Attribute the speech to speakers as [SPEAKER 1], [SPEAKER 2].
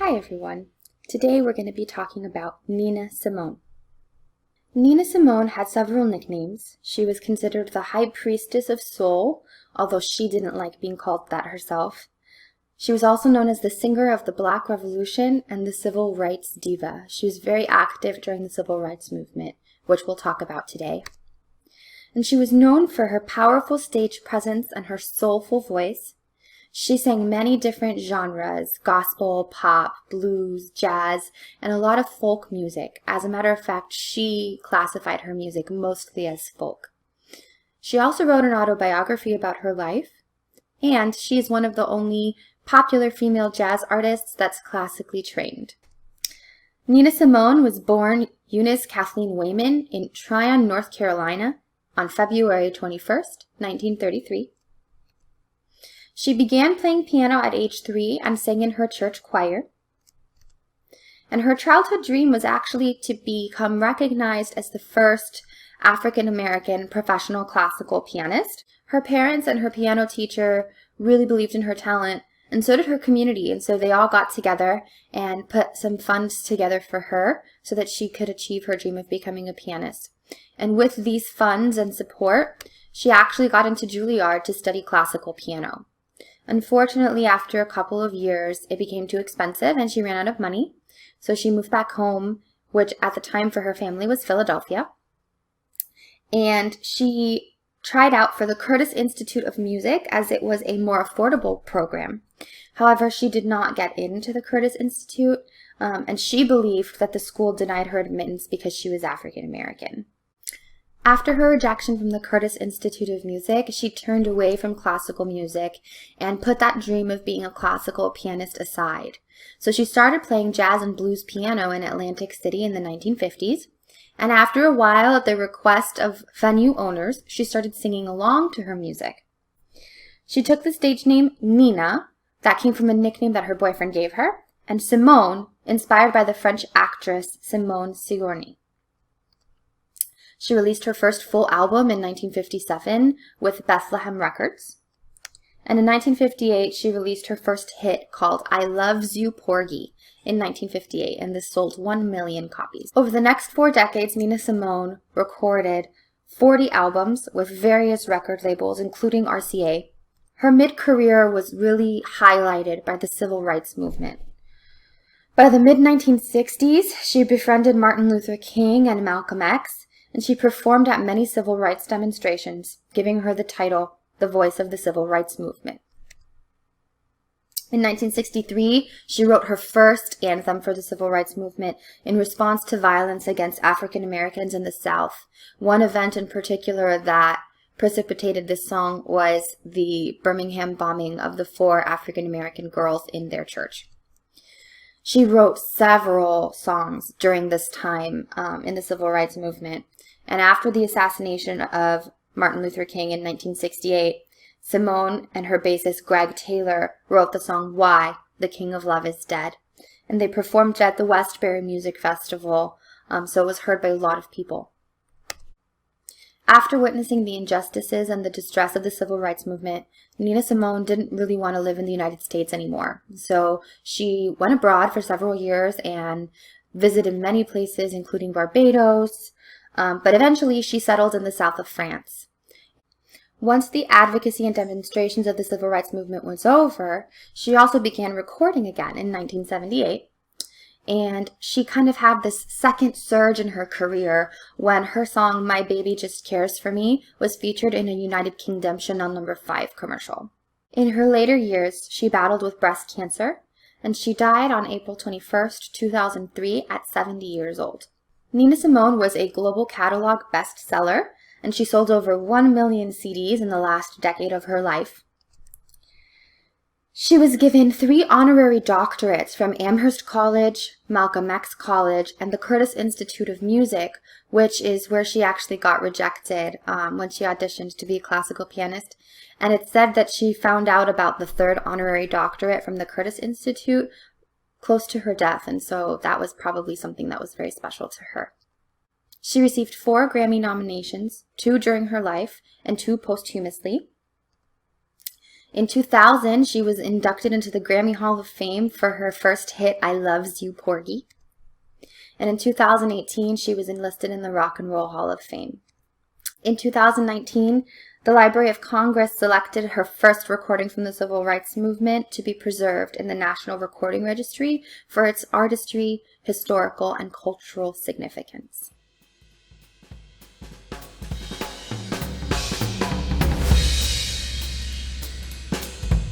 [SPEAKER 1] Hi everyone. Today we're going to be talking about Nina Simone. Nina Simone had several nicknames. She was considered the high priestess of soul, although she didn't like being called that herself. She was also known as the singer of the Black Revolution and the civil rights diva. She was very active during the civil rights movement, which we'll talk about today. And she was known for her powerful stage presence and her soulful voice. She sang many different genres: gospel, pop, blues, jazz, and a lot of folk music. As a matter of fact, she classified her music mostly as folk. She also wrote an autobiography about her life, and she is one of the only popular female jazz artists that's classically trained. Nina Simone was born Eunice Kathleen Wayman in Tryon, North Carolina on February 21st, 1933. She began playing piano at age 3 and sang in her church choir. And her childhood dream was actually to become recognized as the first African-American professional classical pianist. Her parents and her piano teacher really believed in her talent, and so did her community, and so they all got together and put some funds together for her so that she could achieve her dream of becoming a pianist. And with these funds and support, she actually got into Juilliard to study classical piano. Unfortunately, after a couple of years, it became too expensive and she ran out of money. So she moved back home, which at the time for her family was Philadelphia. And she tried out for the Curtis Institute of Music as it was a more affordable program. However, she did not get into the Curtis Institute, and she believed that the school denied her admittance because she was African American. After her rejection from the Curtis Institute of Music, she turned away from classical music and put that dream of being a classical pianist aside. So she started playing jazz and blues piano in Atlantic City in the 1950s. And after a while, at the request of venue owners, she started singing along to her music. She took the stage name Nina, that came from a nickname that her boyfriend gave her, and Simone, inspired by the French actress Simone Signoret. She released her first full album in 1957 with Bethlehem Records. And in 1958, she released her first hit called I Loves You Porgy in 1958, and this sold 1 million copies. Over the next 4 decades, Nina Simone recorded 40 albums with various record labels, including RCA. Her mid-career was really highlighted by the civil rights movement. By the mid-1960s, she befriended Martin Luther King and Malcolm X, and she performed at many civil rights demonstrations, giving her the title, the voice of the civil rights movement. In 1963, she wrote her first anthem for the civil rights movement in response to violence against African Americans in the South. One event in particular that precipitated this song was the Birmingham bombing of the 4 African American girls in their church. She wrote several songs during this time in the civil rights movement. And after the assassination of Martin Luther King in 1968, Simone and her bassist Greg Taylor wrote the song Why, the King of Love is Dead. And they performed it at the Westbury Music Festival, so it was heard by a lot of people. After witnessing the injustices and the distress of the civil rights movement, Nina Simone didn't really want to live in the United States anymore. So she went abroad for several years and visited many places, including Barbados, but eventually she settled in the south of France. Once the advocacy and demonstrations of the civil rights movement was over, she also began recording again in 1978. And she kind of had this second surge in her career when her song My Baby Just Cares For Me was featured in a United Kingdom Chanel No. 5 commercial. In her later years, she battled with breast cancer, and she died on April 21st, 2003 at 70 years old. Nina Simone was a global catalog bestseller, and she sold over 1 million CDs in the last decade of her life. She was given 3 honorary doctorates from Amherst College, Malcolm X College, and the Curtis Institute of Music, which is where she actually got rejected when she auditioned to be a classical pianist. And it's said that she found out about the 3rd honorary doctorate from the Curtis Institute close to her death, and so that was probably something that was very special to her. She received 4 Grammy nominations, 2 during her life and 2 posthumously. In 2000, she was inducted into the Grammy Hall of Fame for her first hit, I Loves You, Porgy. And in 2018, she was enlisted in the Rock and Roll Hall of Fame. In 2019, the Library of Congress selected her first recording from the Civil Rights Movement to be preserved in the National Recording Registry for its artistry, historical, and cultural significance.